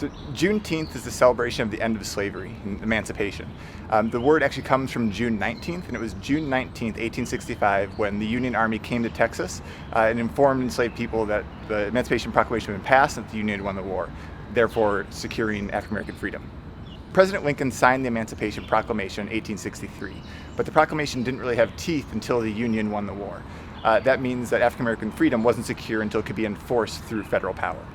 So Juneteenth is the celebration of the end of slavery and emancipation. The word actually comes from June 19th, and it was June 19th, 1865, when the Union Army came to Texas and informed enslaved people that the Emancipation Proclamation had been passed and that the Union had won the war, therefore securing African American freedom. President Lincoln signed the Emancipation Proclamation in 1863, but the proclamation didn't really have teeth until the Union won the war. That means that African American freedom wasn't secure until it could be enforced through federal power.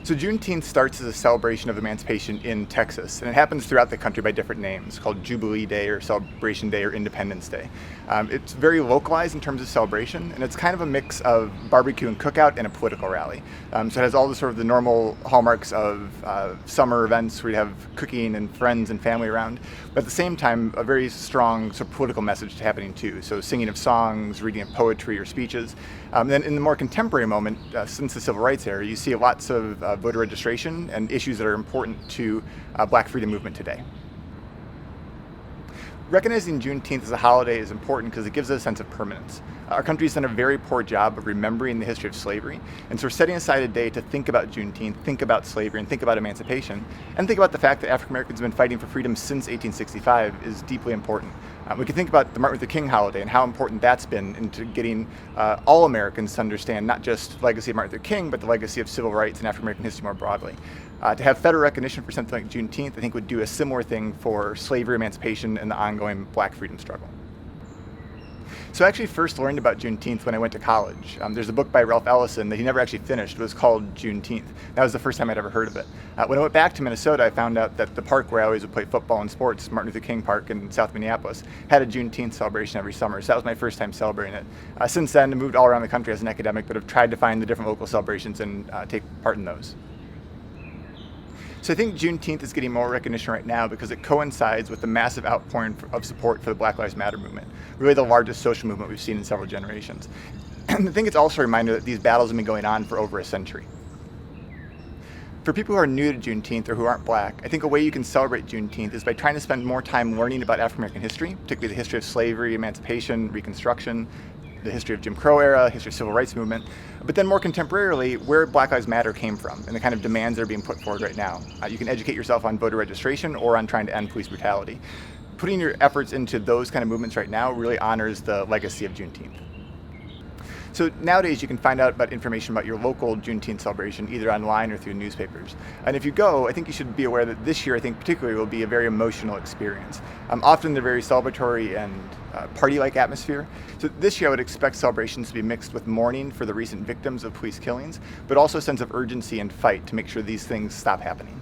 So Juneteenth starts as a celebration of emancipation in Texas, and it happens throughout the country by different names, called Jubilee Day or Celebration Day or Independence Day. It's very localized in terms of celebration, and it's kind of a mix of barbecue and cookout and a political rally. So it has all the sort of the normal hallmarks of summer events where you have cooking and friends and family around, but at the same time, a very strong sort of political message happening too. So singing of songs, reading of poetry or speeches. Then in the more contemporary moment, since the Civil Rights era, you see lots of voter registration and issues that are important to Black freedom movement today. Recognizing Juneteenth as a holiday is important because it gives it a sense of permanence. Our country's done a very poor job of remembering the history of slavery, and so we're setting aside a day to think about Juneteenth, think about slavery, and think about emancipation, and think about the fact that African Americans have been fighting for freedom since 1865 is deeply important. We can think about the Martin Luther King holiday and how important that's been into getting all Americans to understand not just the legacy of Martin Luther King, but the legacy of civil rights and African American history more broadly. To have federal recognition for something like Juneteenth, I think would do a similar thing for slavery, emancipation, and the ongoing Black freedom struggle. So I actually first learned about Juneteenth when I went to college. There's a book by Ralph Ellison that he never actually finished. It was called Juneteenth. That was the first time I'd ever heard of it. When I went back to Minnesota, I found out that the park where I always would play football and sports, Martin Luther King Park in South Minneapolis, had a Juneteenth celebration every summer. So that was my first time celebrating it. Since then, I moved all around the country as an academic, but have tried to find the different local celebrations and take part in those. So I think Juneteenth is getting more recognition right now because it coincides with the massive outpouring of support for the Black Lives Matter movement, really the largest social movement we've seen in several generations. And I think it's also a reminder that these battles have been going on for over a century. For people who are new to Juneteenth or who aren't Black, I think a way you can celebrate Juneteenth is by trying to spend more time learning about African American history, particularly the history of slavery, emancipation, Reconstruction, the history of Jim Crow era, history of civil rights movement, but then more contemporarily, where Black Lives Matter came from and the kind of demands that are being put forward right now. You can educate yourself on voter registration or on trying to end police brutality. Putting your efforts into those kind of movements right now really honors the legacy of Juneteenth. So nowadays you can find out about information about your local Juneteenth celebration either online or through newspapers. And if you go, I think you should be aware that this year I think particularly will be a very emotional experience. Often they're very celebratory and party-like atmosphere. So this year I would expect celebrations to be mixed with mourning for the recent victims of police killings, but also a sense of urgency and fight to make sure these things stop happening.